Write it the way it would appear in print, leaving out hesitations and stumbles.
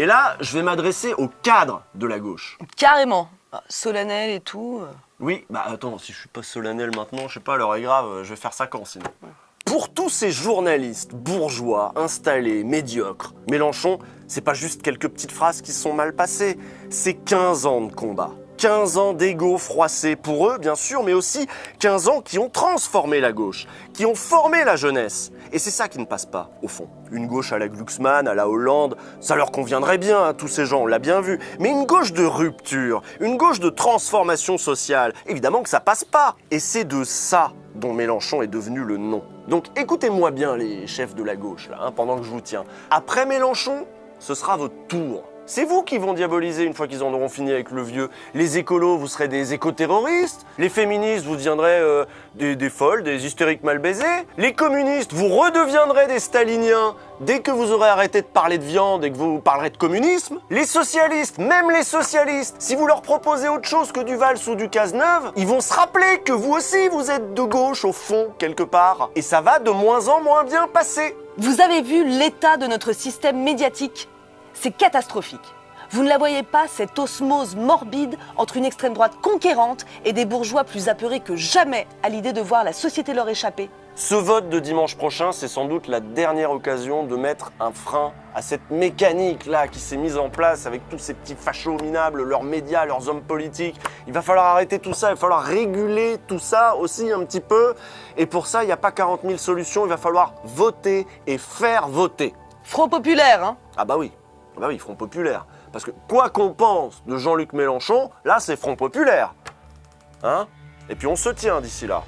Et là, je vais m'adresser au cadre de la gauche. Carrément. Solennel et tout. Oui, bah attends, si je suis pas solennel maintenant, je sais pas, l'heure est grave, je vais faire ça quand sinon. Pour tous ces journalistes bourgeois, installés, médiocres, Mélenchon, c'est pas juste quelques petites phrases qui se sont mal passées, c'est 15 ans de combat. 15 ans d'égo froissé pour eux, bien sûr, mais aussi 15 ans qui ont transformé la gauche, qui ont formé la jeunesse. Et c'est ça qui ne passe pas, au fond. Une gauche à la Glucksmann, à la Hollande, ça leur conviendrait bien, hein, tous ces gens, on l'a bien vu. Mais une gauche de rupture, une gauche de transformation sociale, évidemment que ça passe pas. Et c'est de ça dont Mélenchon est devenu le nom. Donc écoutez-moi bien les chefs de la gauche, là, hein, pendant que je vous tiens. Après Mélenchon, ce sera votre tour. C'est vous qui vont diaboliser une fois qu'ils en auront fini avec le vieux. Les écolos, vous serez des éco-terroristes. Les féministes, vous deviendrez des folles, des hystériques mal baisées. Les communistes, vous redeviendrez des staliniens dès que vous aurez arrêté de parler de viande et que vous parlerez de communisme. Les socialistes, même les socialistes, si vous leur proposez autre chose que du Valls ou du Cazeneuve, ils vont se rappeler que vous aussi, vous êtes de gauche au fond, quelque part. Et ça va de moins en moins bien passer. Vous avez vu l'état de notre système médiatique ? C'est catastrophique. Vous ne la voyez pas, cette osmose morbide entre une extrême droite conquérante et des bourgeois plus apeurés que jamais à l'idée de voir la société leur échapper. Ce vote de dimanche prochain, c'est sans doute la dernière occasion de mettre un frein à cette mécanique-là qui s'est mise en place avec tous ces petits fachos minables, leurs médias, leurs hommes politiques. Il va falloir arrêter tout ça, il va falloir réguler tout ça aussi un petit peu. Et pour ça, il n'y a pas 40 000 solutions, il va falloir voter et faire voter. Front populaire, hein ? Ah bah oui. Ah bah oui, Front populaire. Parce que quoi qu'on pense de Jean-Luc Mélenchon, là c'est Front populaire. Hein ? Et puis on se tient d'ici là.